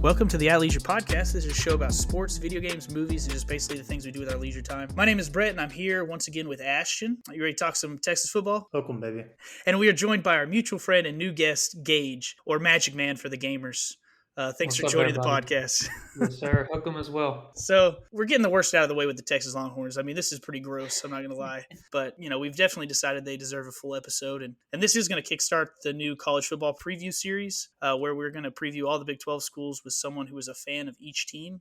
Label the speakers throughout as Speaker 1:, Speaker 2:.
Speaker 1: Welcome to the At Leisure Podcast. This is a show about sports, video games, movies, and just basically the things we do with our leisure time. My name is Bret, and I'm here once again with Ashton. Are you ready to talk some Texas football?
Speaker 2: Welcome, baby.
Speaker 1: And we are joined by our mutual friend and new guest, Gage, or Magic Man for the gamers. Thanks for joining the podcast.
Speaker 3: Yes, sir. Hook 'em as well.
Speaker 1: So we're getting the worst out of the way with the Texas Longhorns. I mean, this is pretty gross. I'm not going to lie. But, we've definitely decided they deserve a full episode. And this is going to kickstart the new college football preview series where we're going to preview all the Big 12 schools with someone who is a fan of each team.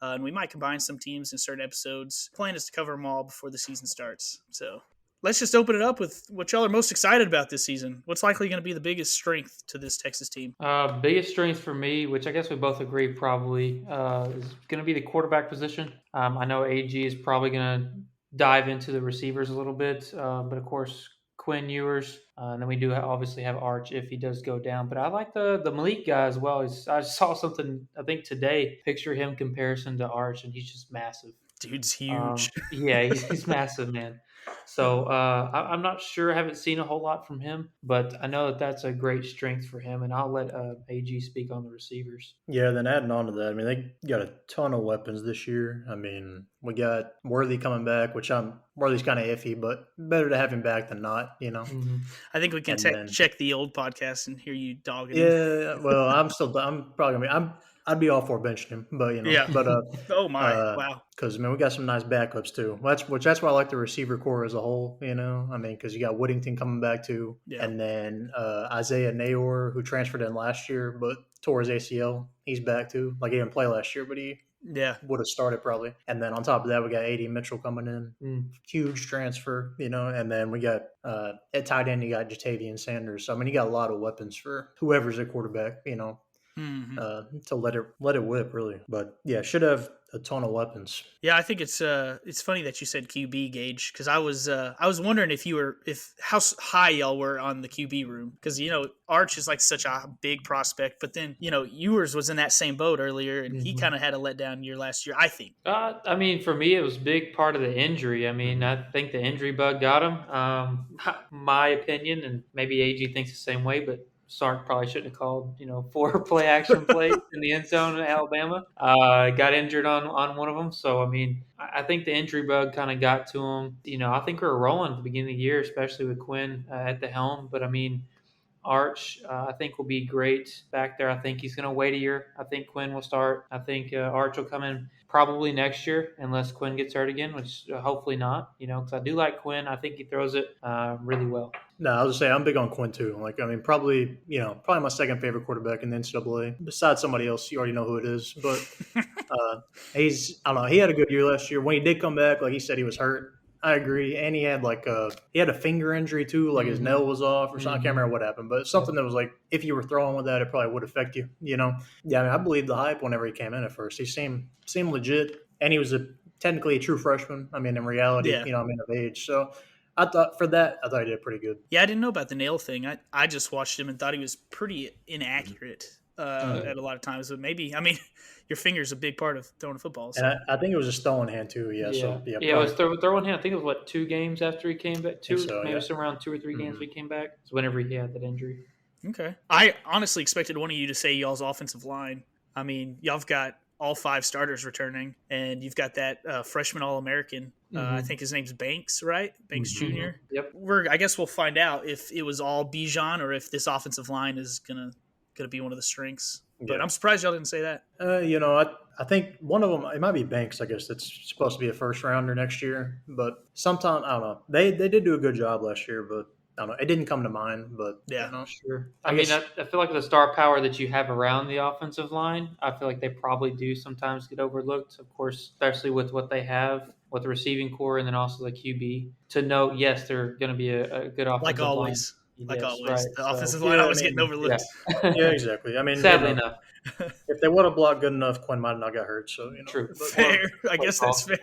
Speaker 1: And we might combine some teams in certain episodes. The plan is to cover them all before the season starts. So let's just open it up with what y'all are most excited about this season. What's likely going to be the biggest strength to this Texas team?
Speaker 3: Biggest strength for me, which I guess we both agree probably, is going to be the quarterback position. I know AG is probably going to dive into the receivers a little bit, but of course Quinn Ewers, and then we do obviously have Arch if he does go down. But I like the Malik guy as well. I saw something, I think today, picture him comparison to Arch, and he's just massive.
Speaker 1: Dude's huge.
Speaker 3: Yeah, he's massive, man. So I'm not sure. I haven't seen a whole lot from him, but I know that that's a great strength for him, and I'll let AG speak on the receivers.
Speaker 2: Yeah, then adding on to that, I mean, they got a ton of weapons this year. I mean, we got Worthy coming back, which Worthy's kind of iffy, but better to have him back than not,
Speaker 3: Mm-hmm.
Speaker 1: I think we can check the old podcast and hear you dogging him.
Speaker 2: Yeah, well, I'm probably going to be – I'd be all for benching him, but
Speaker 1: oh my, wow.
Speaker 2: Because we got some nice backups too. That's why I like the receiver core as a whole. I mean, because you got Whittington coming back too, and then Isaiah Nayor, who transferred in last year but tore his ACL, he's back too. Like he didn't play last year, but he would have started probably. And then on top of that, we got A.D. Mitchell coming in, huge transfer. And then we got at tight end you got Jatavian Sanders. So I mean, you got a lot of weapons for whoever's at quarterback. To let it whip really, but yeah, should have a ton of weapons.
Speaker 1: Yeah, I think it's funny that you said QB, Gage, because I was wondering if how high y'all were on the QB room, because Arch is like such a big prospect, but then Ewers was in that same boat earlier, and he kind of had a letdown year last year, I think.
Speaker 3: I mean, for me, it was a big part of the injury. I mean, I think the injury bug got him. My opinion, and maybe AG thinks the same way, but Sark probably shouldn't have called, 4 play action plays in the end zone in Alabama. Got injured on one of them. So, I mean, I think the injury bug kind of got to him. I think we were rolling at the beginning of the year, especially with Quinn at the helm. But, I mean, Arch, I think, will be great back there. I think he's going to wait a year. I think Quinn will start. I think Arch will come in probably next year unless Quinn gets hurt again, which hopefully not, because I do like Quinn. I think he throws it really well.
Speaker 2: No, I was just saying I'm big on Quinn too. Probably my second favorite quarterback in the NCAA. Besides somebody else, you already know who it is. But I don't know. He had a good year last year. When he did come back, like he said, he was hurt. I agree, and he had a finger injury too, like his nail was off or something. I can't remember what happened, but something that was like if you were throwing with that, it probably would affect you. Yeah, I mean, I believe the hype whenever he came in at first. He seemed legit, and he was technically a true freshman. I mean, in reality, of age. So I thought he did pretty good.
Speaker 1: Yeah, I didn't know about the nail thing. I just watched him and thought he was pretty inaccurate at a lot of times. But maybe, I mean, your finger's a big part of throwing a football. So.
Speaker 2: And I think it was a stolen hand too. Yeah. So
Speaker 3: it was throwing hand. I think it was 2 games after he came back. Somewhere around 2 or 3 games we came back. So whenever he had that injury.
Speaker 1: Okay. I honestly expected one of you to say y'all's offensive line. I mean, y'all've got all 5 starters returning, and you've got that freshman All-American. I think his name's Banks, right? Banks Jr.
Speaker 3: Yep.
Speaker 1: I guess we'll find out if it was all Bijan or if this offensive line is gonna be one of the strengths. But I'm surprised y'all didn't say that.
Speaker 2: I think one of them, it might be Banks, I guess, that's supposed to be a first rounder next year. But sometimes, I don't know. They did do a good job last year, but I don't know. It didn't come to mind, but
Speaker 1: yeah,
Speaker 3: I'm not sure. I feel like the star power that you have around the offensive line, I feel like they probably do sometimes get overlooked, of course, especially with what they have with the receiving core and then also the QB. To note, yes, they're going to be a good offensive
Speaker 1: like always.
Speaker 3: line.
Speaker 1: Like
Speaker 3: yes,
Speaker 1: always,
Speaker 3: right.
Speaker 1: the offensive line always getting overlooked.
Speaker 2: Yeah, exactly. I mean,
Speaker 3: sadly enough.
Speaker 2: If they would have blocked good enough, Quinn might have not got hurt. So
Speaker 3: True.
Speaker 1: Fair. I guess that's fair.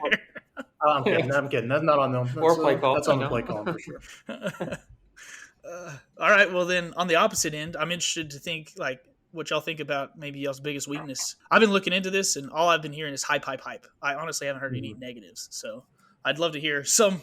Speaker 2: I'm kidding. That's not on them.
Speaker 3: Or play call.
Speaker 2: That's on the play call for sure.
Speaker 1: All right. Well, then on the opposite end, I'm interested to think what y'all think about maybe y'all's biggest weakness. I've been looking into this, and all I've been hearing is hype. I honestly haven't heard any negatives. So I'd love to hear some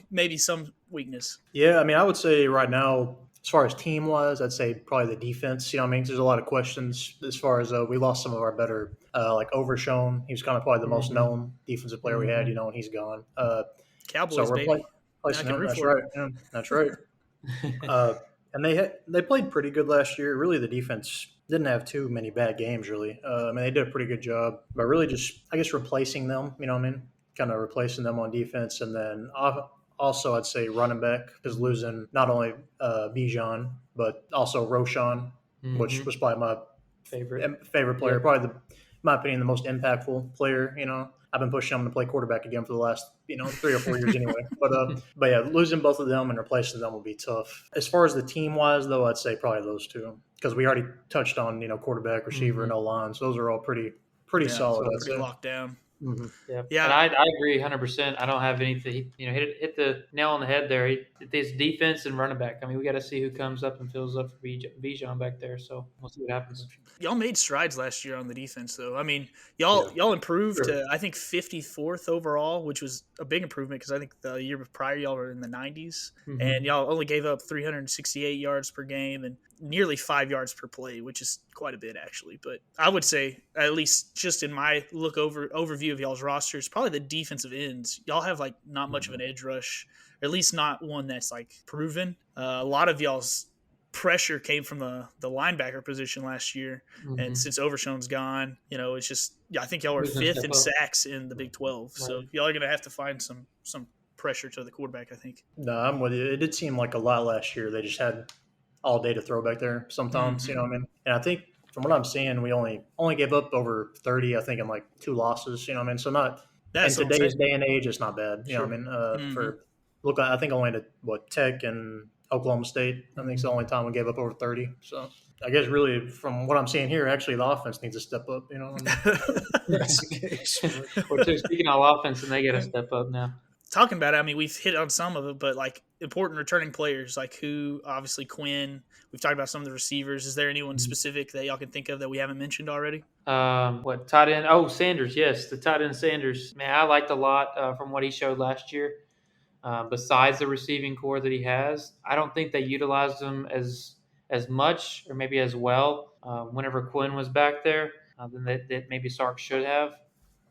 Speaker 1: weakness.
Speaker 2: Yeah, I mean, I would say right now As far as team wise, I'd say probably the defense. You know, what I mean, there's a lot of questions as far as we lost some of our better, like Overshown. He was kind of probably the most known defensive player we had. You know, and he's gone. So
Speaker 1: Cowboys,
Speaker 2: we're
Speaker 1: baby. Now I
Speaker 2: placing
Speaker 1: can
Speaker 2: him.
Speaker 1: root
Speaker 2: That's
Speaker 1: for it.
Speaker 2: right. Yeah, that's right. And they played pretty good last year. Really, the defense didn't have too many bad games. Really, I mean, they did a pretty good job. But really, just I guess replacing them. You know what I mean? Kind of replacing them on defense, and then also I'd say running back is losing not only Bijan but also Roshan, which was probably my favorite player,
Speaker 3: Yep.
Speaker 2: probably in my opinion, the most impactful player. You know, I've been pushing him to play quarterback again for the last 3 or 4 years anyway. But yeah, losing both of them and replacing them will be tough. As far as the team wise, though, I'd say probably those two because we already touched on quarterback, receiver, and O line. So those are all pretty solid. I'd
Speaker 1: Pretty
Speaker 2: say.
Speaker 1: locked down.
Speaker 2: Mm-hmm.
Speaker 3: Yeah, and I agree 100%. I don't have anything. Hit the nail on the head there. It's defense and running back. I mean, we got to see who comes up and fills up for Bijan back there. So we'll see what happens.
Speaker 1: Y'all made strides last year on the defense, though. I mean, y'all improved to I think 54th overall, which was a big improvement because I think the year prior y'all were in the 90s, and y'all only gave up 368 yards per game and nearly 5 yards per play, which is quite a bit actually. But I would say, at least just in my overview of y'all's rosters, probably the defensive ends. Y'all have like not much of an edge rush, or at least not one that's like proven. A lot of y'all's pressure came from the linebacker position last year, and since Overshown's gone, it's just I think y'all were fifth in sacks in the Big 12. Right. So y'all are gonna have to find some pressure to the quarterback, I think.
Speaker 2: No, I'm with you. It did seem like a lot last year. They just had all day to throw back there sometimes. You know what I mean? And I think from what I'm seeing, we only gave up over 30. I think in like 2 losses. You know what I mean? So not in today's day and age, it's not bad. You know what I mean? I think only to Tech and Oklahoma State. I think it's the only time we gave up over 30. So I guess really from what I'm seeing here, actually the offense needs to step up. You know,
Speaker 3: that's the case. Or speaking of offense, and they got to step up now.
Speaker 1: Talking about it, I mean, we've hit on some of it, but like important returning players, like who, obviously Quinn. We've talked about some of the receivers. Is there anyone specific that y'all can think of that we haven't mentioned already?
Speaker 3: Tight end? Oh, Sanders. Yes, the tight end Sanders. Man, I liked a lot from what he showed last year. Besides the receiving core that he has, I don't think they utilized him as much or maybe as well whenever Quinn was back there than that maybe Sark should have.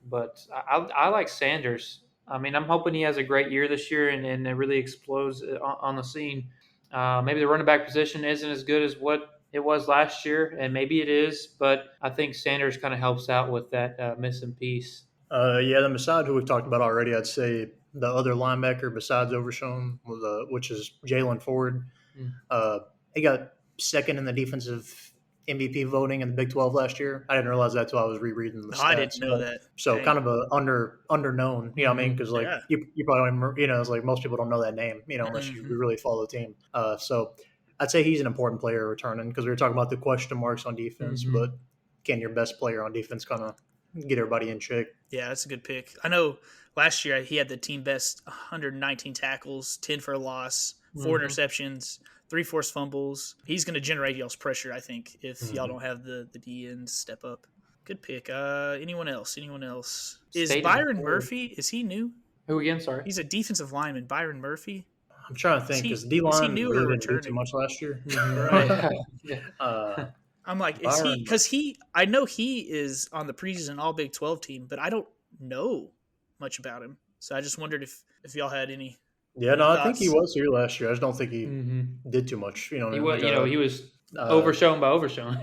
Speaker 3: But I like Sanders. I mean, I'm hoping he has a great year this year and it really explodes on the scene. Maybe the running back position isn't as good as what it was last year, and maybe it is, but I think Sanders kind of helps out with that missing piece.
Speaker 2: Then besides who we've talked about already, I'd say the other linebacker besides Overshown, which is Jalen Ford. He got second in the defensive MVP voting in the Big 12 last year. I didn't realize that until I was rereading the stats.
Speaker 1: I didn't know that.
Speaker 2: So kind of a underknown, you know what I mean? Because like you probably, it's like most people don't know that name, unless you really follow the team. So I'd say he's an important player returning because we were talking about the question marks on defense, but can your best player on defense kind of get everybody in check?
Speaker 1: Yeah, that's a good pick. I know last year he had the team best 119 tackles, 10 for a loss, 4 interceptions, 3 forced fumbles. He's going to generate y'all's pressure, I think, if y'all don't have the D ends step up. Good pick. Anyone else? Is Byron Murphy, is he new?
Speaker 3: Who again? Sorry.
Speaker 1: He's a defensive lineman. Byron Murphy?
Speaker 2: I'm trying to think because D-line really didn't do too much last year.
Speaker 1: Right. I'm like, is he? Because I know he is on the preseason All Big 12 team, but I don't know much about him. So I just wondered if y'all had any.
Speaker 2: Yeah, no, I think he was here last year. I just don't think he did too much. He was,
Speaker 3: he was overshown by overshown.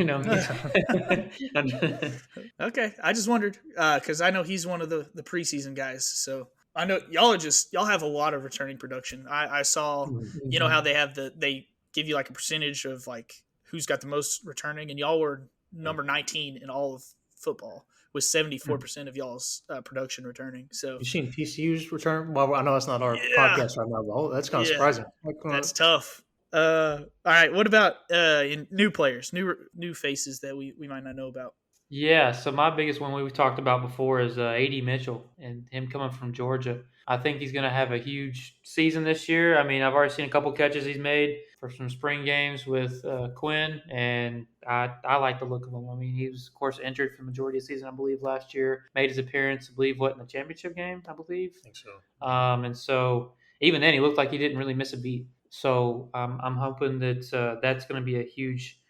Speaker 1: Okay, I just wondered because I know he's one of the preseason guys. So I know y'all have a lot of returning production. I saw, how they give you like a percentage of like who's got the most returning, and y'all were number 19 in all of football with 74% of y'all's production returning. So
Speaker 2: you seen TCU's return? Well, I know that's not our podcast right now, but that's kind of surprising.
Speaker 1: That's tough. All right, what about new players, new faces that we might not know about?
Speaker 3: Yeah, so my biggest one we talked about before is A.D. Mitchell and him coming from Georgia. I think he's going to have a huge season this year. I mean, I've already seen a couple catches he's made for some spring games with Quinn, and I like the look of him. I mean, he was, of course, injured for the majority of the season, I believe, last year. Made his appearance, I believe, in the championship game, I believe.
Speaker 2: I think so.
Speaker 3: And so even then, he looked like he didn't really miss a beat. So I'm hoping that that's going to be a huge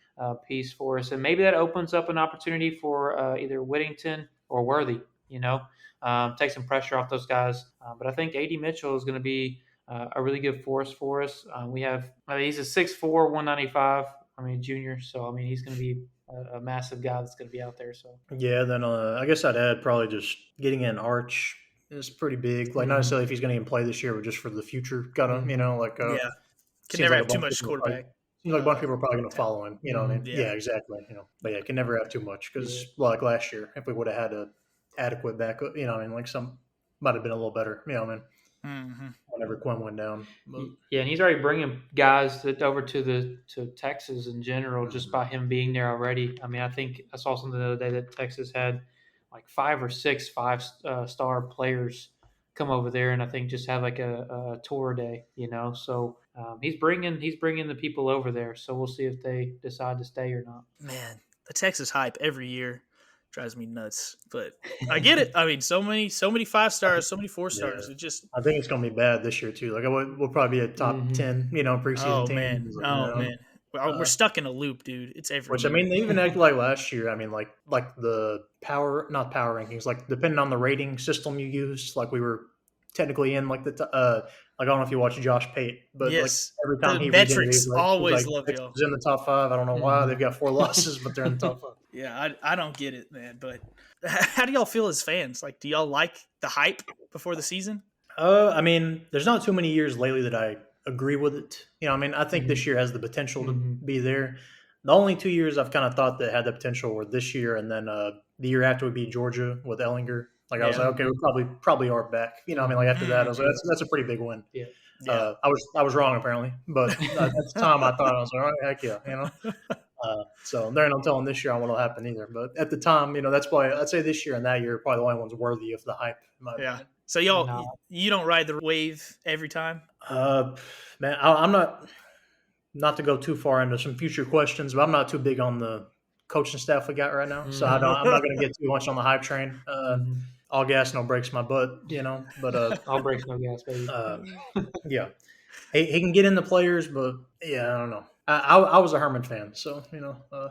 Speaker 3: piece for us, and maybe that opens up an opportunity for either Whittington or Worthy. Take some pressure off those guys. But I think AD Mitchell is going to be a really good force for us. He's a 6'4", 195. Junior. So he's going to be a massive guy that's going to be out there. So
Speaker 2: Yeah, then I guess I'd add probably just getting in Arch is pretty big. Like, not necessarily if he's going to even play this year, but just for the future, kind of,
Speaker 1: Yeah. Can
Speaker 2: seems
Speaker 1: never
Speaker 2: like a
Speaker 1: have too
Speaker 2: bunch of
Speaker 1: much
Speaker 2: people probably,
Speaker 1: quarterback.
Speaker 2: seems like a bunch of people are probably going to
Speaker 1: talent.
Speaker 2: follow him. You know what I mean?
Speaker 1: Yeah.
Speaker 2: Yeah, exactly. But yeah, can never have too much because, like last year, if we would have had a adequate backup, like some might have been a little better. Whenever Quinn went down. But,
Speaker 3: yeah, and he's already bringing guys over to Texas in general just by him being there already. I think I saw something the other day that Texas had like 5 or 6 five-star players come over there, and I think just have like a tour day. So he's bringing the people over there. So we'll see if they decide to stay or not.
Speaker 1: Man, the Texas hype every year drives me nuts, but I get it. So many 5 stars, so many 4 stars.
Speaker 2: yeah.
Speaker 1: It just
Speaker 2: I think it's going to be bad this year, too. Like, we'll probably be a top 10, preseason team.
Speaker 1: man. We're stuck in a loop, dude. It's every
Speaker 2: Which,
Speaker 1: year.
Speaker 2: they even acted like last year. Like the not power rankings, like depending on the rating system you used, like we were technically in like I don't know if you watch Josh Pate, but
Speaker 1: yes,
Speaker 2: like every time
Speaker 1: the
Speaker 2: he
Speaker 1: metrics
Speaker 2: he's
Speaker 1: always
Speaker 2: like
Speaker 1: love
Speaker 2: Texas
Speaker 1: y'all.
Speaker 2: is in the top 5. I don't know why they've got 4 losses, but they're in the top 5.
Speaker 1: Yeah, I don't get it, man. But how do y'all feel as fans? Like, do y'all like the hype before the season?
Speaker 2: There's not too many years lately that I agree with it. I think this year has the potential to be there. The only 2 years I've kind of thought that had the potential were this year and then the year after would be Georgia with Ellinger. Like I was like, okay, we probably are back. Like after that, I was like, that's a pretty big win.
Speaker 3: Yeah.
Speaker 2: I was wrong apparently, but at the time I thought I was like, oh, heck yeah. So there ain't no telling this year on what'll happen either. But at the time, that's probably I'd say this year and that year are probably the only ones worthy of the hype. In my opinion.
Speaker 1: So y'all, you don't ride the wave every time?
Speaker 2: Man, I'm not to go too far into some future questions, but I'm not too big on the coaching staff we got right now, so I'm not going to get too much on the hype train. All gas, no brakes, my butt, But
Speaker 3: all brakes, no gas, baby.
Speaker 2: Yeah, he can get in the players, but yeah, I don't know. I was a Herman fan, so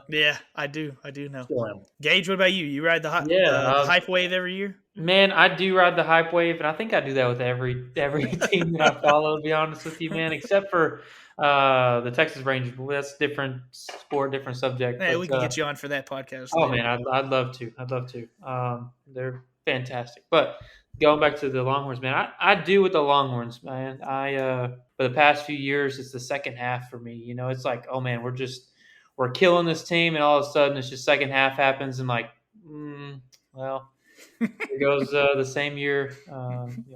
Speaker 1: yeah, I do know.
Speaker 2: Still am.
Speaker 1: Gage, what about you? You ride the hype wave every year?
Speaker 3: Man, I do ride the hype wave, and I think I do that with every team that I follow. To be honest with you, man, except for the Texas Rangers. Well, that's different sport, different subject.
Speaker 1: Yeah,
Speaker 3: but,
Speaker 1: we can get you on for that podcast.
Speaker 3: Oh man, I'd love to. They're fantastic. But going back to the Longhorns, man, I do with the Longhorns, man. For the past few years, it's the second half for me. It's like, oh man, we're killing this team, and all of a sudden, it's just second half happens, and like, well. It goes the same year,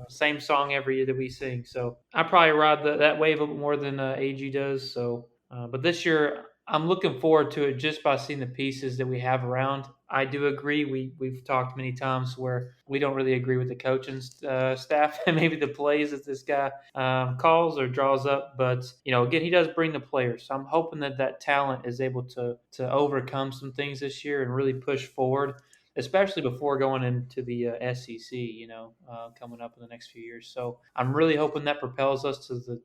Speaker 3: same song every year that we sing. So I probably ride that wave a little more than AG does. So, but this year I'm looking forward to it just by seeing the pieces that we have around. I do agree. We've talked many times where we don't really agree with the coaching staff and maybe the plays that this guy calls or draws up. But again, he does bring the players. So I'm hoping that talent is able to overcome some things this year and really push forward, especially before going into the SEC, coming up in the next few years. So I'm really hoping that propels us to the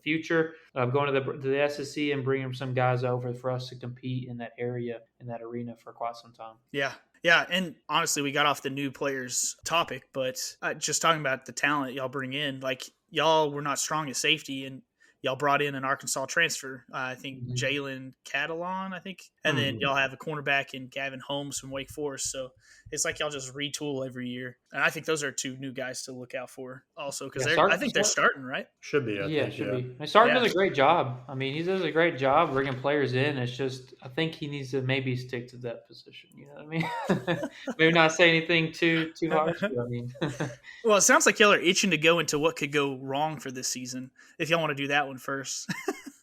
Speaker 3: future of going to the SEC and bringing some guys over for us to compete in that area, in that arena for quite some time.
Speaker 1: Yeah. Yeah, and honestly, we got off the new players topic, but just talking about the talent y'all bring in, like y'all were not strong at safety, and y'all brought in an Arkansas transfer, I think Jalen Catalon, and then y'all have a cornerback in Gavin Holmes from Wake Forest. So it's like y'all just retool every year, and I think those are 2 new guys to look out for also because I think they're starting, right?
Speaker 2: Should be, I think,
Speaker 3: should be. Sarton does a great job. He does a great job bringing players in. It's just I think he needs to maybe stick to that position. You know what I mean? Maybe not say anything too harsh. But
Speaker 1: Well, it sounds like y'all are itching to go into what could go wrong for this season. If y'all want to do that one first.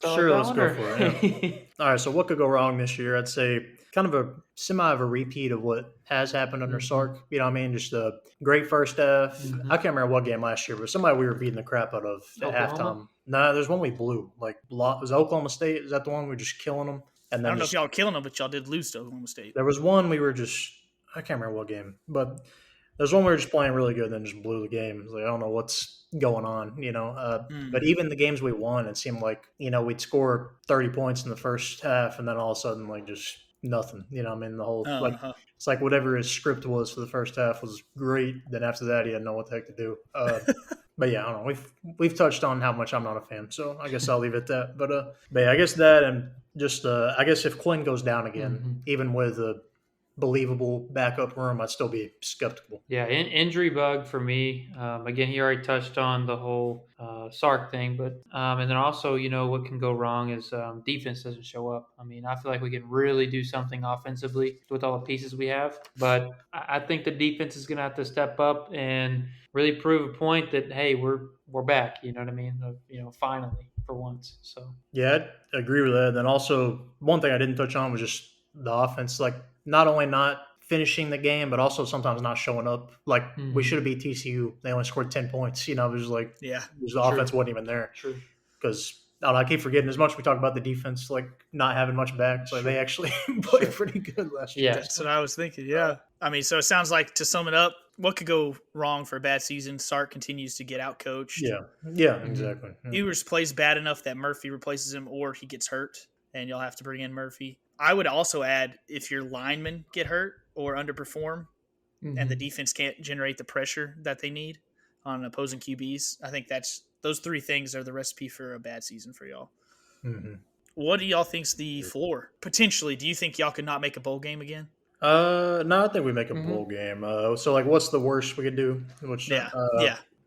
Speaker 2: Sure, let's go for it. Yeah. All right, so what could go wrong this year? I'd say kind of a semi of a repeat of what has happened under Sark. Just a great first half. I can't remember what game last year, but somebody we were beating the crap out of at halftime. No, there's one we blew. Like, was Oklahoma State? Is that the one we were just killing them? And then
Speaker 1: I don't know if y'all were killing them, but y'all did lose to Oklahoma State.
Speaker 2: There was one we were just – I can't remember what game. But There's one we were just playing really good, and then just blew the game. Like, I don't know what's going on, But even the games we won, it seemed like we'd score 30 points in the first half, and then all of a sudden like just nothing. The whole it's like whatever his script was for the first half was great. Then after that, he didn't know what the heck to do. But yeah, I don't know. We've touched on how much I'm not a fan, so I guess I'll leave it at that. But yeah, I guess that and just I guess if Quinn goes down again, even with a believable backup room, I'd still be skeptical.
Speaker 3: Yeah, injury bug for me. Again, he already touched on the whole Sark thing, but and then also, what can go wrong is defense doesn't show up. I mean, I feel like we can really do something offensively with all the pieces we have, but I think the defense is going to have to step up and really prove a point that hey, we're back. You know what I mean? Finally for once. So
Speaker 2: yeah, I agree with that. Then also one thing I didn't touch on was just the offense. Like not only not finishing the game, but also sometimes not showing up. Like we should have beat TCU. They only scored 10 points. It was like the offense wasn't even there.
Speaker 3: True.
Speaker 2: Because I keep forgetting as much we talk about the defense, like not having much back. Like they actually played pretty good last year.
Speaker 1: Yeah, that's what I was thinking. Yeah, I mean, so it sounds like to sum it up, what could go wrong for a bad season? Sark continues to get out coached.
Speaker 2: Yeah, exactly.
Speaker 1: Ewers plays bad enough that Murphy replaces him, or he gets hurt, and you'll have to bring in Murphy. I would also add if your linemen get hurt or underperform, and the defense can't generate the pressure that they need on opposing QBs. I think those three things are the recipe for a bad season for y'all. What do y'all think's the floor? Potentially, do you think y'all could not make a bowl game again?
Speaker 2: No, I think we make a bowl game. So like, what's the worst we could do?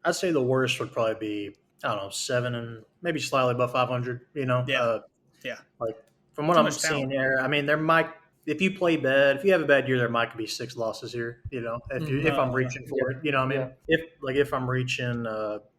Speaker 2: I'd say the worst would probably be, I don't know, 7 and maybe slightly above 500. Like from what I'm seeing here, I mean, there might, if you play bad, if you have a bad year, there might be 6 losses here. If I'm reaching for it, if I'm reaching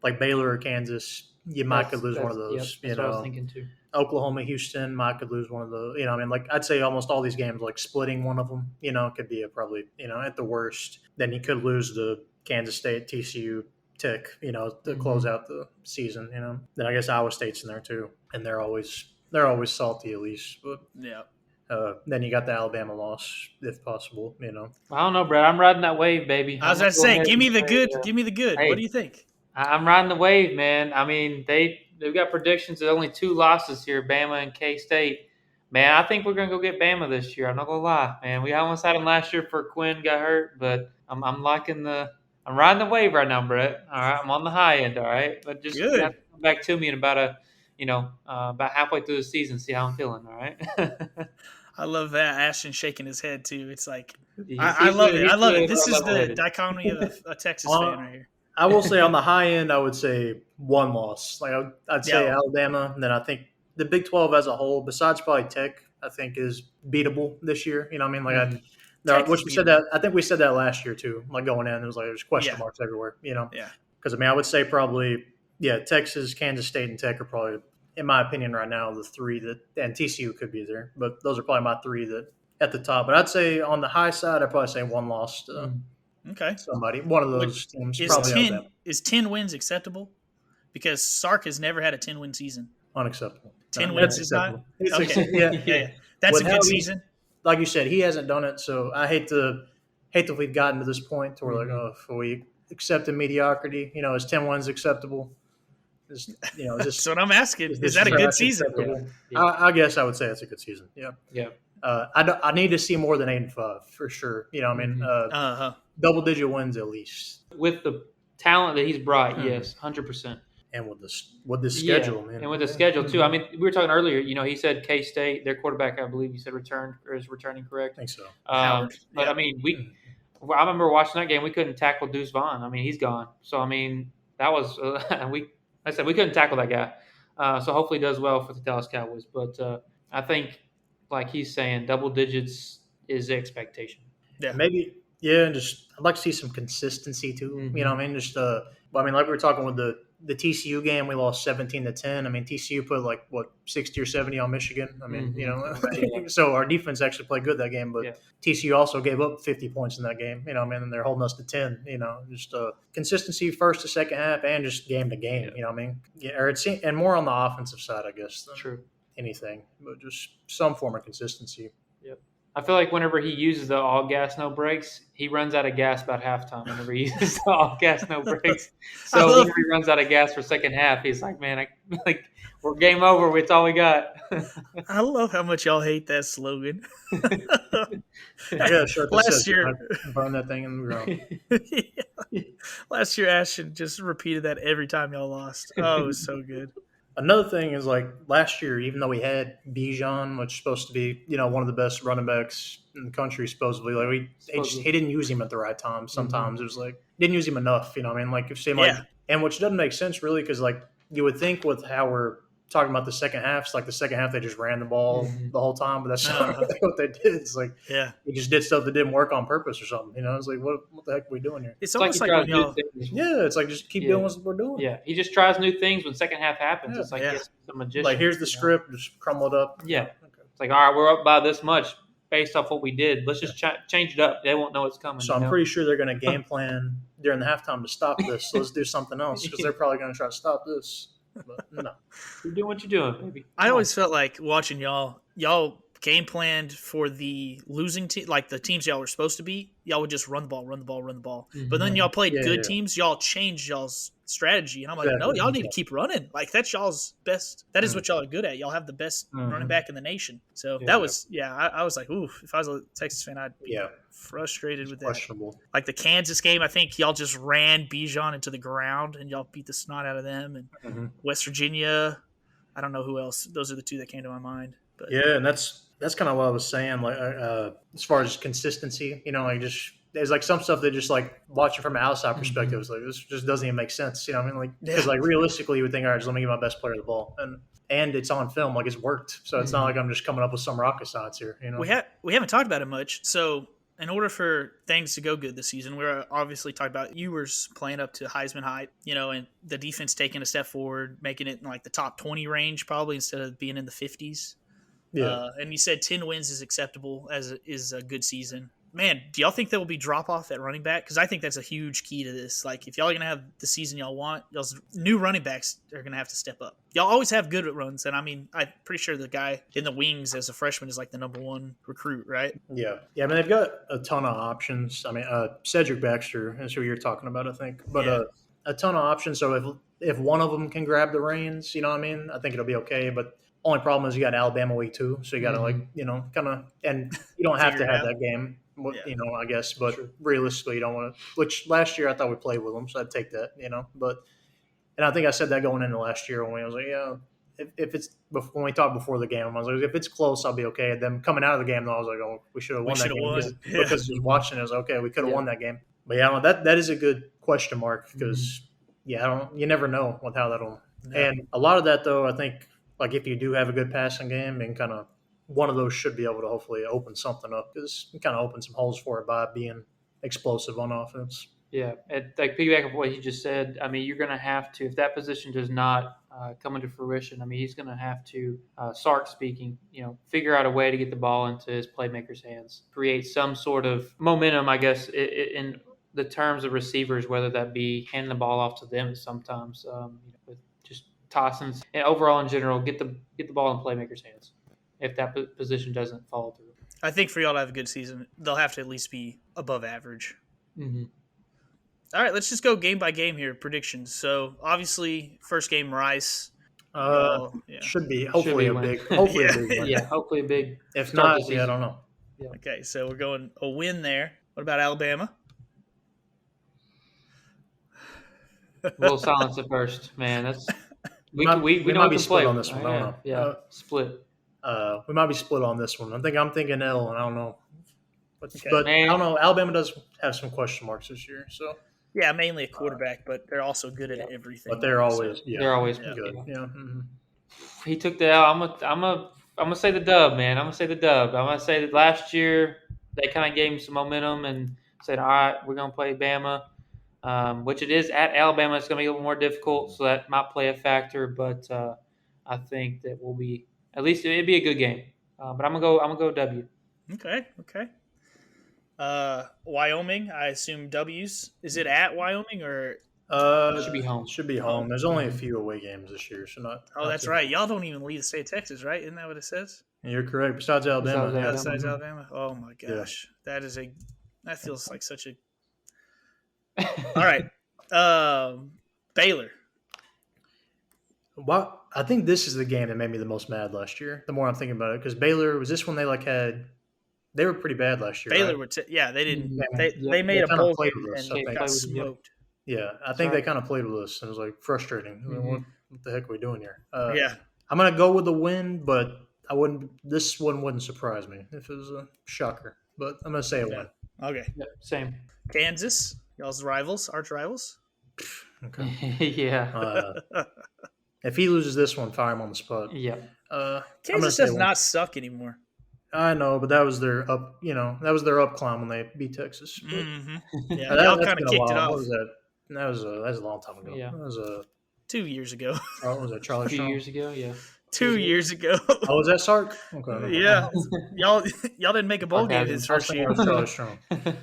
Speaker 2: like Baylor or Kansas, you might could lose one of those.
Speaker 3: That's what I was thinking too.
Speaker 2: Oklahoma, Houston, might could lose one of the. Like I'd say almost all these games, like splitting one of them, could be probably at the worst. Then you could lose the Kansas State, TCU, Tech, to close out the season. Then I guess Iowa State's in there too, and they're always salty at least. But then you got the Alabama loss, if possible.
Speaker 3: I don't know, Brad. I'm riding that wave, baby.
Speaker 1: I was going to say, give me the good. Give me the good.
Speaker 3: Hey,
Speaker 1: what do you think?
Speaker 3: I'm riding the wave, man. I mean, they've got predictions of only 2 losses here, Bama and K-State. Man, I think we're going to go get Bama this year. I'm not going to lie, man. We almost had them last year before Quinn got hurt, but I'm riding the wave right now, Brett. All right, I'm on the high end, all right? But just come back to me in about about halfway through the season, see how I'm feeling, all right?
Speaker 1: I love that. Ashton shaking his head, too. It's like, I love it. I love it. This is the dichotomy of a Texas fan right here.
Speaker 2: I will say on the high end, I would say 1 loss. Like I'd say Alabama, and then I think the Big 12 as a whole, besides probably Tech, I think is beatable this year. I mean, like which we said that. I think we said that last year too. Like going in, it was like there's question marks everywhere. Because I mean, I would say probably Texas, Kansas State, and Tech are probably, in my opinion, right now the 3 that, and TCU could be there, but those are probably my 3 that at the top. But I'd say on the high side, I'd probably say 1 loss to somebody. One of those teams.
Speaker 1: Is 10 wins acceptable? Because Sark has never had a 10-win season.
Speaker 2: Unacceptable.
Speaker 1: 10 wins is not? Okay. Yeah. That's a good season.
Speaker 2: Like you said, he hasn't done it, so I hate that we've gotten to this point to where if we accepted mediocrity, is 10 wins acceptable?
Speaker 1: That's what I'm asking. Is that a good season?
Speaker 2: I guess I would say it's a good season. Yeah. I need to see more than 8-5 for sure. Double-digit wins at least.
Speaker 3: With the talent that he's brought, yes, 100%.
Speaker 2: And with the schedule, man.
Speaker 3: And with the schedule too. I mean, we were talking earlier. He said K-State, their quarterback, I believe you said is returning, correct?
Speaker 2: I think so.
Speaker 3: But I mean, I remember watching that game. We couldn't tackle Deuce Vaughn. I mean, he's gone. So I mean, that was we couldn't tackle that guy. So hopefully, he does well for the Dallas Cowboys. But I think, like he's saying, double digits is the expectation.
Speaker 2: Yeah, maybe. Yeah, and just I'd like to see some consistency too. I mean, just like we were talking with the TCU game, we lost 17-10. I mean, TCU put 60 or 70 on Michigan. I mean, so our defense actually played good that game, but TCU also gave up 50 points in that game. And they're holding us to 10. Just consistency first to second half and just game to game. And more on the offensive side, I guess. Than anything, but just some form of consistency.
Speaker 3: Yep. I feel like whenever he uses the all gas no brakes, he runs out of gas about halftime. Whenever he uses the all gas no brakes,
Speaker 1: I
Speaker 3: so
Speaker 1: love
Speaker 3: whenever he runs out of gas for second half, he's like, "Man, like we're game over. It's all we got."
Speaker 1: I love how much y'all hate that slogan.
Speaker 2: I got a shirt that
Speaker 1: Last
Speaker 2: says
Speaker 1: year,
Speaker 2: burn that thing in the ground.
Speaker 1: last year Ashton just repeated that every time y'all lost. Oh, it was so good.
Speaker 2: Another thing is like last year, even though we had Bijan, which is supposed to be one of the best running backs in the country, supposedly, like he didn't use him at the right time. Sometimes it was like didn't use him enough. What I mean, like it seemed like, and which doesn't make sense really because like you would think with how we're talking about the second half, it's like the second half they just ran the ball the whole time, but that's not what they did. It's like he just did stuff that didn't work on purpose or something. It's like what the heck are we doing here?
Speaker 1: It's almost like when y'all,
Speaker 2: it's like just keep doing what we're doing.
Speaker 3: Yeah, he just tries new things when second half happens. It's like he's a magician.
Speaker 2: Like here's the script, just crumble it up.
Speaker 3: Yeah, it's like all right, we're up by this much based off what we did. Let's just change it up. They won't know it's coming.
Speaker 2: So I'm pretty sure they're going to game plan during the halftime to stop this. So let's do something else because they're probably going to try to stop this. But no,
Speaker 3: you're doing what you're doing, baby.
Speaker 1: I always felt like watching y'all game planned for the losing team, like the teams y'all were supposed to beat. Y'all would just run the ball. Mm-hmm. But then y'all played good teams. Y'all changed y'all's strategy, and I'm like, no, y'all need to keep running. Like that's y'all's best. That is what y'all are good at. Y'all have the best running back in the nation. So that was I was like, ooh, if I was a Texas fan, I'd be frustrated with that. Like the Kansas game, I think y'all just ran Bijan into the ground, and y'all beat the snot out of them. And West Virginia, I don't know who else. Those are the two that came to my mind. But
Speaker 2: and that's kind of what I was saying. Like as far as consistency, like just there's like some stuff that just like watching from an outside perspective is like this just doesn't even make sense. What I mean, like because like realistically you would think, all right, just let me get my best player the ball, and it's on film, like it's worked. So it's not like I'm just coming up with some rocket science here.
Speaker 1: We haven't talked about it much. So in order for things to go good this season, we're obviously talking about Ewers playing up to Heisman height, and the defense taking a step forward, making it in like the top 20 range probably instead of being in the 50s. And you said 10 wins is acceptable is a good season. Man, do y'all think there will be drop off at running back? Because I think that's a huge key to this. Like, if y'all are gonna have the season y'all want, y'all's new running backs are gonna have to step up. Y'all always have good runs, and I mean, I'm pretty sure the guy in the wings as a freshman is like the number one recruit, right?
Speaker 2: Yeah. I mean, they've got a ton of options. I mean, Cedric Baxter is who you're talking about, I think, but a ton of options. So if one of them can grab the reins, I mean, I think it'll be okay. But only problem is you got Alabama week 2, so you got to kind of, and you don't have to have that game. I guess, but realistically, you don't want to. Which last year I thought we played with them, so I'd take that, But and I think I said that going into last year when I was like, if it's when we talked before the game, I was like, if it's close, I'll be okay. And then coming out of the game, though, I was like, oh, we should have won that game because just watching it, I was okay, we could have won that game. But that is a good question mark because you never know with how that'll. And a lot of that though, I think, like if you do have a good passing game and kind of. One of those should be able to hopefully open something up because it kind of opens some holes for it by being explosive on offense.
Speaker 3: Yeah, like piggyback of what he just said. I mean, you're going to have to, if that position does not come into fruition. I mean, he's going to have to, Sark speaking, figure out a way to get the ball into his playmakers' hands, create some sort of momentum, I guess, in the terms of receivers, whether that be handing the ball off to them sometimes, with just tossing, and overall in general, get the ball in playmakers' hands. If that position doesn't follow through.
Speaker 1: I think for y'all to have a good season, they'll have to at least be above average.
Speaker 3: Mm-hmm.
Speaker 1: All right, let's just go game by game here. Predictions. So, first game, Rice.
Speaker 2: Should be hopefully a big win.
Speaker 3: Yeah, hopefully a big.
Speaker 2: If not, I don't know.
Speaker 1: Yeah. Okay, so we're going a win there. What about Alabama?
Speaker 3: A little silence at first, man. That's we
Speaker 2: might be split on this one. I don't know.
Speaker 3: Yeah, split.
Speaker 2: We might be split on this one. I'm thinking L, and I don't know. But
Speaker 3: man.
Speaker 2: I don't know. Alabama does have some question marks this year, so
Speaker 1: yeah, mainly a quarterback, but they're also good at everything.
Speaker 2: But they're always good.
Speaker 3: Yeah.
Speaker 2: Mm-hmm.
Speaker 3: He took the L. I'm gonna say the dub, man. I'm gonna say the dub. I'm gonna say that last year they kind of gave him some momentum and said, all right, we're gonna play Bama, which it is at Alabama. It's gonna be a little more difficult, so that might play a factor. But I think that will be. At least it'd be a good game, but I'm gonna go W.
Speaker 1: Okay. Wyoming, I assume W's. Is it at Wyoming or?
Speaker 3: It should be home.
Speaker 2: Should be home. There's only a few away games this year, so not.
Speaker 1: Oh, that's right. Y'all don't even leave the state of Texas, right? Isn't that what it says?
Speaker 2: And you're correct. Besides Alabama,
Speaker 3: Besides Alabama.
Speaker 1: Besides Alabama? Oh my gosh. That feels like such a. All right. Baylor.
Speaker 2: Well, I think this is the game that made me the most mad last year. The more I'm thinking about it, because Baylor was this one they they were pretty bad last year.
Speaker 1: Baylor
Speaker 2: right?
Speaker 1: were they didn't
Speaker 3: Mhm.
Speaker 1: they made a
Speaker 2: kinda
Speaker 1: bowl
Speaker 2: played
Speaker 1: game
Speaker 2: with us,
Speaker 1: and
Speaker 2: I think.
Speaker 1: got
Speaker 3: Played with- yep.
Speaker 1: smoked.
Speaker 2: Yeah, I
Speaker 3: That's
Speaker 2: think they
Speaker 3: right.
Speaker 2: kind of played with us. It was like frustrating.
Speaker 3: Mhm.
Speaker 2: What the heck are we doing here?
Speaker 1: Yeah.
Speaker 2: I'm gonna go with the win, but I wouldn't. This one wouldn't surprise me if it was a shocker. But I'm gonna say a win.
Speaker 1: Okay.
Speaker 3: Yep, same.
Speaker 1: Kansas, y'all's rivals, arch rivals.
Speaker 2: Okay.
Speaker 3: Yeah.
Speaker 2: If he loses this one, fire him on the spot.
Speaker 3: Yep.
Speaker 2: I'm gonna
Speaker 1: Kansas
Speaker 2: say
Speaker 1: does
Speaker 2: one.
Speaker 1: not suck anymore.
Speaker 2: I know, but that was their up. That was their up climb when they beat Texas. But
Speaker 1: Mm-hmm. Yeah,
Speaker 2: that-
Speaker 1: y'all
Speaker 2: that's
Speaker 1: kind
Speaker 2: been
Speaker 1: of
Speaker 2: a
Speaker 1: kicked it
Speaker 2: while.
Speaker 1: off
Speaker 2: What was that? That was a long time ago.
Speaker 3: Yeah.
Speaker 2: That was
Speaker 1: 2 years ago.
Speaker 2: what was that
Speaker 3: A
Speaker 2: Charlie
Speaker 3: few
Speaker 2: Strong?
Speaker 3: years ago, yeah.
Speaker 1: 2 years ago.
Speaker 2: Oh, was that Sark? Okay.
Speaker 1: Yeah, y'all didn't make a bowl game
Speaker 3: Sarcasm.
Speaker 1: his
Speaker 2: I was
Speaker 1: first
Speaker 2: thinking
Speaker 1: year.
Speaker 2: it was Charlie Strong.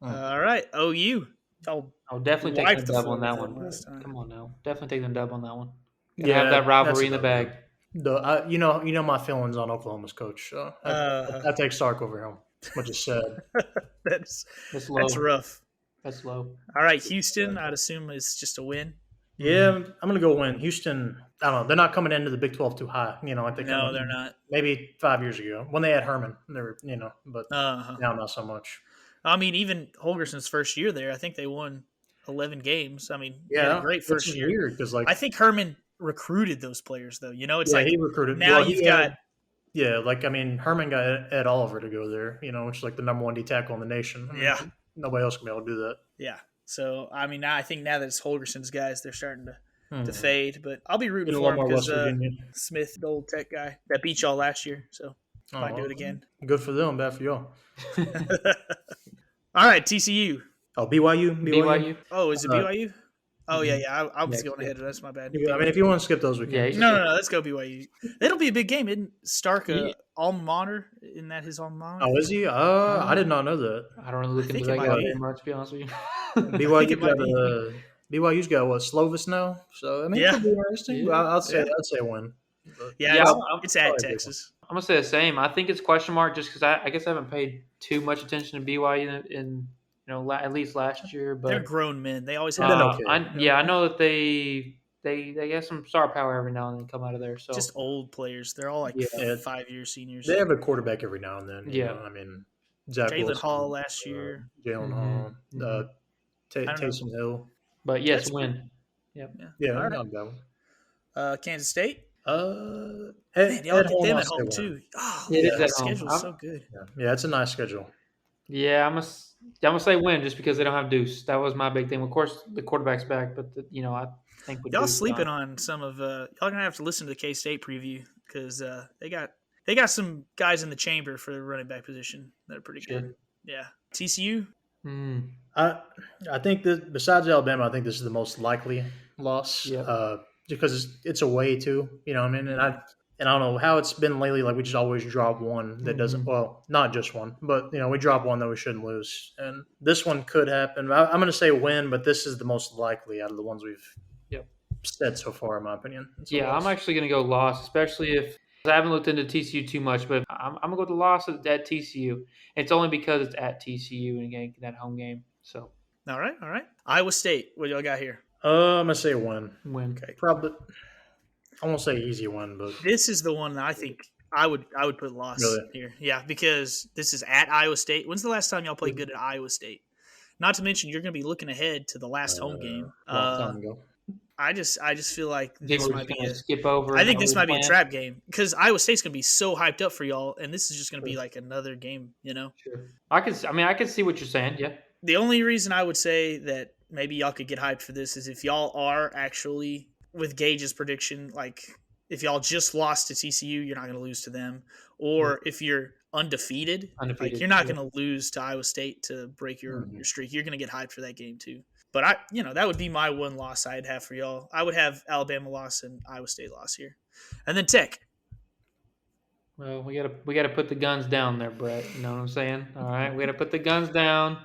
Speaker 1: All right, OU. Y'all
Speaker 3: I'll definitely take
Speaker 1: wiped
Speaker 3: the
Speaker 1: the
Speaker 3: dub
Speaker 1: floor
Speaker 3: on that
Speaker 1: with
Speaker 3: one.
Speaker 1: them last time.
Speaker 3: Come on now. Definitely take the dub on that one. Gonna
Speaker 2: Yeah,
Speaker 3: have that rivalry in
Speaker 2: that's
Speaker 3: the
Speaker 2: a dub,
Speaker 3: bag.
Speaker 2: You know my feelings on Oklahoma's coach. So I take Sark over him, which is sad.
Speaker 1: That's
Speaker 3: That's low.
Speaker 1: that's rough.
Speaker 3: That's low.
Speaker 1: All right, Houston. I'd assume is just a win.
Speaker 2: Yeah, I'm gonna go win. Houston. I don't know. They're not coming into the Big 12 too high. Like they
Speaker 1: No, they're not.
Speaker 2: maybe 5 years ago when they had Herman. They were but
Speaker 1: Uh-huh.
Speaker 2: now not so much.
Speaker 1: I mean, even Holgerson's first year there, I think they won 11 games. I mean, they had
Speaker 2: Yeah,
Speaker 1: a great
Speaker 2: which
Speaker 1: first
Speaker 2: is
Speaker 1: year.
Speaker 2: weird because
Speaker 1: I think Herman recruited those players, though. It's like
Speaker 2: he recruited.
Speaker 1: now
Speaker 2: well,
Speaker 1: you've
Speaker 2: he
Speaker 1: got
Speaker 2: had- Herman got Ed Oliver to go there. Which is like the number one D tackle in the nation.
Speaker 1: Yeah.
Speaker 2: Nobody else can be able to do that.
Speaker 1: yeah. So I mean, I think now that it's Holgerson's guys, they're starting to
Speaker 2: Mhm.
Speaker 1: fade. But I'll be rooting
Speaker 2: Get a
Speaker 1: for
Speaker 2: little
Speaker 1: him
Speaker 2: more West
Speaker 1: because
Speaker 2: Virginia.
Speaker 1: Smith, the old Tech guy that beat y'all last year, so might do
Speaker 2: well,
Speaker 1: it again.
Speaker 2: Good for them, bad for y'all.
Speaker 1: All right, TCU.
Speaker 2: Oh, BYU.
Speaker 3: BYU.
Speaker 1: Oh, is it
Speaker 2: Uh,
Speaker 1: BYU? Oh yeah. I was
Speaker 3: Yeah,
Speaker 1: going ahead. That's my bad.
Speaker 2: I mean, if you want to skip those, we can.
Speaker 3: Yeah,
Speaker 1: No. Let's go BYU. It'll be a big game. Isn't Stark
Speaker 3: Yeah.
Speaker 1: alma mater? Isn't that his alma mater?
Speaker 2: Oh, is he? I did not know that.
Speaker 3: I don't really look
Speaker 1: think
Speaker 3: into
Speaker 1: it
Speaker 3: that
Speaker 1: might
Speaker 3: guy
Speaker 1: be.
Speaker 3: very much, to be honest with you.
Speaker 2: BYU
Speaker 1: it might be.
Speaker 2: BYU's got what Slovis now, so I mean,
Speaker 1: Yeah.
Speaker 2: it could be interesting.
Speaker 3: Yeah.
Speaker 2: I'd say win. But,
Speaker 1: Yeah,
Speaker 3: Yeah,
Speaker 1: it's at
Speaker 2: probably a big
Speaker 1: Texas.
Speaker 3: I'm gonna say the same. I think it's question mark just because I guess I haven't paid too much attention to BYU in at least last year.
Speaker 1: They're
Speaker 3: But
Speaker 1: grown men. They always
Speaker 2: They've
Speaker 1: have
Speaker 2: been okay.
Speaker 3: I know that they get some star power every now and then come out of there. So
Speaker 1: just old players. They're all like
Speaker 3: Yeah.
Speaker 1: 5-year seniors.
Speaker 2: they have a quarterback every now and then.
Speaker 3: Yeah.
Speaker 2: I mean, Zach
Speaker 1: Jalen
Speaker 2: Wilson,
Speaker 1: Hall last year.
Speaker 2: Jalen
Speaker 3: Mhm.
Speaker 2: Hall,
Speaker 3: Mhm.
Speaker 1: I don't know.
Speaker 2: Taysom Hill.
Speaker 3: but yes,
Speaker 1: That's
Speaker 3: win.
Speaker 2: Yeah,
Speaker 1: All right.
Speaker 2: not bad one.
Speaker 1: Kansas State.
Speaker 2: Man,
Speaker 1: Man, y'all get them
Speaker 2: I'll
Speaker 1: at
Speaker 2: say
Speaker 1: home
Speaker 2: win.
Speaker 1: too. Oh,
Speaker 3: It is
Speaker 1: the
Speaker 3: at home.
Speaker 1: schedule's so good.
Speaker 2: Yeah, it's a nice schedule.
Speaker 3: Yeah, I'm gonna say win just because they don't have Deuce. That was my big thing. Of course, the quarterback's back, but I think with
Speaker 1: Y'all
Speaker 3: Deuce
Speaker 1: sleeping
Speaker 3: gone-
Speaker 1: on some of y'all gonna have to listen to the K-State preview because they got some guys in the chamber for the running back position that are pretty
Speaker 3: Sure.
Speaker 1: good. Yeah, TCU.
Speaker 3: Mm.
Speaker 2: I think that besides Alabama, I think this is the most likely loss.
Speaker 3: Yeah.
Speaker 2: Because it's away too. You know what I mean? And I don't know how it's been lately. Like we just always drop one that doesn't. Well, not just one, but we drop one that we shouldn't lose. And this one could happen. I'm going to say win, but this is the most likely out of the ones we've
Speaker 3: Yep.
Speaker 2: said so far, in my opinion. It's a
Speaker 3: Yeah,
Speaker 2: loss.
Speaker 3: I'm actually going to go loss, especially if I haven't looked into TCU too much, but I'm going to go with the loss at TCU. It's only because it's at TCU and again that home game. So
Speaker 1: All right. Iowa State. What y'all got here?
Speaker 2: I'm gonna say win.
Speaker 3: win.
Speaker 1: Okay.
Speaker 2: Probably. I won't say easy win, but
Speaker 1: This is the one that I think I would put loss
Speaker 2: Really?
Speaker 1: here. Yeah, because this is at Iowa State. When's the last time y'all played good at Iowa State? Not to mention you're going to be looking ahead to the last home game.
Speaker 2: long time ago.
Speaker 1: I just feel like
Speaker 3: Think
Speaker 1: this
Speaker 3: we're
Speaker 1: might
Speaker 3: just
Speaker 1: be
Speaker 3: gonna skip over.
Speaker 1: I think this
Speaker 3: how we
Speaker 1: might be a
Speaker 3: plan?
Speaker 1: trap game because Iowa State's going to be so hyped up for y'all, and this is just going to be like another game.
Speaker 3: Sure. I can see what you're saying. Yeah.
Speaker 1: The only reason I would say that maybe y'all could get hyped for this is if y'all are actually with Gage's prediction, like if y'all just lost to TCU, you're not going to lose to them, or if you're undefeated, like you're not going to lose to Iowa State to break your streak. You're going to get hyped for that game too. But that would be my one loss I'd have for y'all. I would have Alabama loss and Iowa State loss here, and then Tech.
Speaker 3: Well, we gotta put the guns down there, Brett. You know what I'm saying? All right, we gotta put the guns down.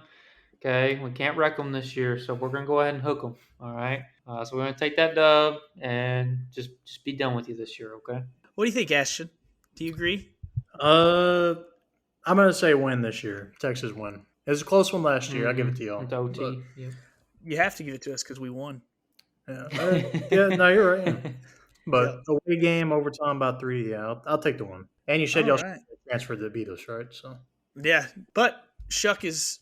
Speaker 3: Okay, we can't wreck them this year, so we're gonna go ahead and hook them. All right, so we're gonna take that dub and just be done with you this year. Okay.
Speaker 1: What do you think, Ashton? Do you agree?
Speaker 2: I'm gonna say win this year. Texas win. It was a close one last year. I'll give it to y'all.
Speaker 3: It's OT.
Speaker 2: But,
Speaker 3: Yep.
Speaker 1: You have to give it to us because we won.
Speaker 2: no, you're right. Yeah. But away game, overtime, about 3. Yeah, I'll take the one. And you said y'all transferred to beat us, right? So
Speaker 1: yeah, but Shuck is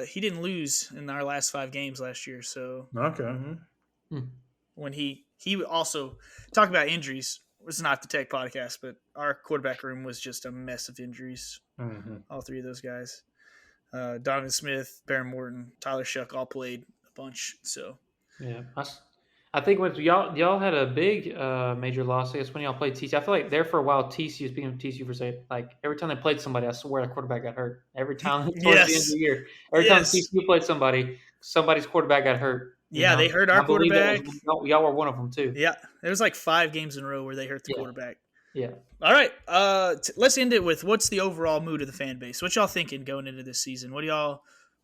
Speaker 1: he didn't lose in our last 5 games last year. So
Speaker 2: okay.
Speaker 1: When he also talk about injuries. It's not the Tech podcast, but our quarterback room was just a mess of injuries.
Speaker 2: Mm-hmm.
Speaker 1: All 3 of those guys, Donovan Smith, Baron Morton, Tyler Shuck, all played a bunch. So
Speaker 3: yeah, I think when y'all had a big major loss, I guess when y'all played TCU. I feel like there for a while, TCU, speaking of TCU for a second, like every time they played somebody, I swear the quarterback got hurt. Every time towards the end of the year, every time TCU played somebody's quarterback got hurt.
Speaker 1: Yeah, they hurt our quarterback.
Speaker 3: Y'all were one of them too.
Speaker 1: Yeah, there was like 5 games in a row where they hurt the quarterback.
Speaker 3: Yeah.
Speaker 1: All right, let's end it with what's the overall mood of the fan base? What y'all thinking going into this season? What are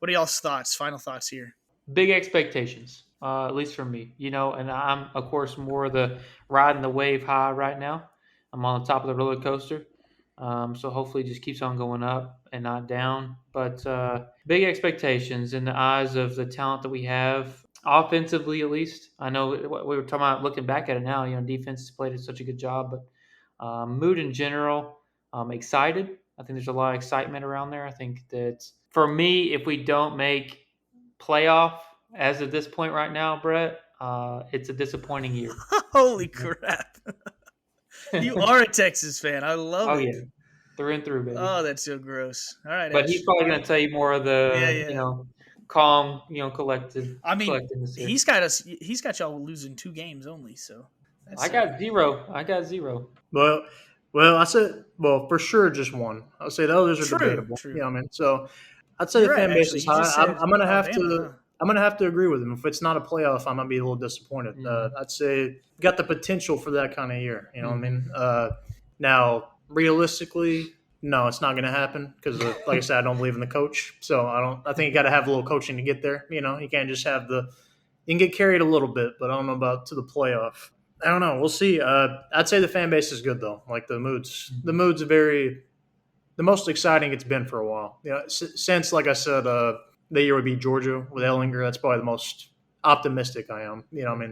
Speaker 1: y'all's thoughts? Final thoughts here.
Speaker 3: Big expectations, at least for me. And I'm of course more the riding the wave high right now. I'm on the top of the roller coaster. So hopefully it just keeps on going up and not down. But big expectations in the eyes of the talent that we have. Offensively, at least. I know we were talking about looking back at it now. Defense has played such a good job, but mood in general, excited. I think there's a lot of excitement around there. I think that for me, if we don't make playoff as of this point right now, Brett, it's a disappointing year.
Speaker 1: Holy crap! You are a Texas fan. I love it.
Speaker 3: Oh yeah, through and through, baby.
Speaker 1: Oh, that's so gross. All right,
Speaker 3: but he's probably going to tell you more of the calm, collected.
Speaker 1: I mean, he's got y'all losing 2 games only. So
Speaker 3: I got 0.
Speaker 2: Well, I said for sure just 1. I'll say the others are debatable.
Speaker 1: True.
Speaker 2: You know what I mean? So I'd say the fan base is high. I'm gonna have
Speaker 1: Alabama,
Speaker 2: I'm gonna have to agree with him. If it's not a playoff, I'm gonna be a little disappointed. I'd say got the potential for that kind of year. You know what I mean? Now, realistically, no, it's not going to happen because, like I said, I don't believe in the coach. So I think you got to have a little coaching to get there. You can't just have you can get carried a little bit, but I don't know about to the playoff. I don't know. We'll see. I'd say the fan base is good though. Like the mood's the most exciting it's been for a while. Since like I said, the year would be Georgia with Ellinger. That's probably the most optimistic I am.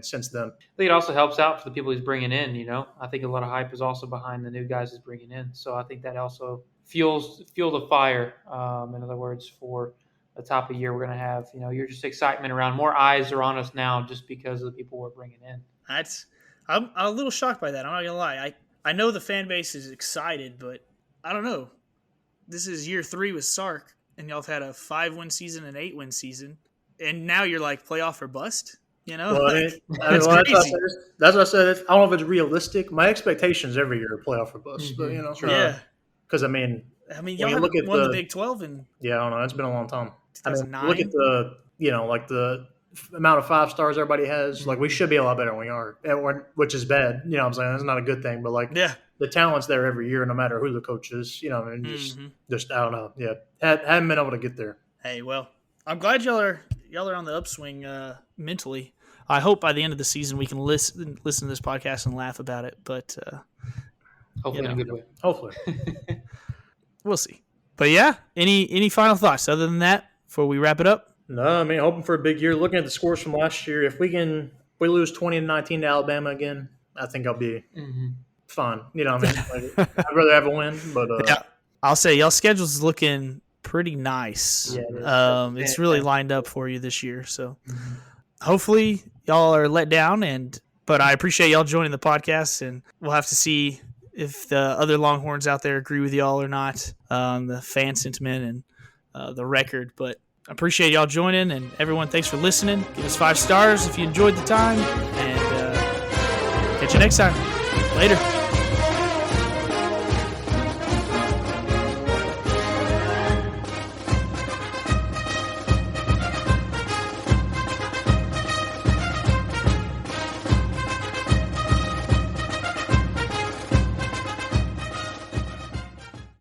Speaker 2: Since then.
Speaker 3: I think it also helps out for the people he's bringing in. I think a lot of hype is also behind the new guys he's bringing in. So I think that also fuel the fire. In other words, for the top of the year we're going to have. You're just excitement around. More eyes are on us now just because of the people we're bringing in.
Speaker 1: I'm a little shocked by that. I'm not gonna lie. I know the fan base is excited, but I don't know. This is year 3 with Sark, and y'all have had a 5-win season and 8-win season. And now you're like playoff or bust,
Speaker 2: Well,
Speaker 1: crazy.
Speaker 2: That's what I said. I don't know if it's realistic. My expectations every year are playoff or bust, but because y'all
Speaker 1: haven't won the Big 12 in
Speaker 2: I don't know. It's been a long time.
Speaker 1: 2009.
Speaker 2: Look at the the amount of 5 stars everybody has. Like we should be a lot better than we are, which is bad. You know what I'm saying? That's not a good thing, but the talent's there every year, no matter who the coach is. Just I don't know. Yeah, haven't been able to get there.
Speaker 1: Hey, well, I'm glad y'all are on the upswing mentally. I hope by the end of the season we can listen to this podcast and laugh about it. But
Speaker 3: hopefully in a good way.
Speaker 2: Hopefully,
Speaker 1: we'll see. But yeah, any final thoughts other than that before we wrap it up?
Speaker 2: No, hoping for a big year. Looking at the scores from last year, if we lose 20-19 to Alabama again, I think I'll be fine. I'd rather have a win, but
Speaker 1: I'll say y'all schedule's is looking pretty nice.
Speaker 2: Yeah,
Speaker 1: it's really lined up for you this year. So hopefully y'all are let down, but I appreciate y'all joining the podcast, and we'll have to see if the other Longhorns out there agree with y'all or not, the fan sentiment and the record. But I appreciate y'all joining, and everyone, thanks for listening. Give us 5 stars if you enjoyed the time, and catch you next time. Later.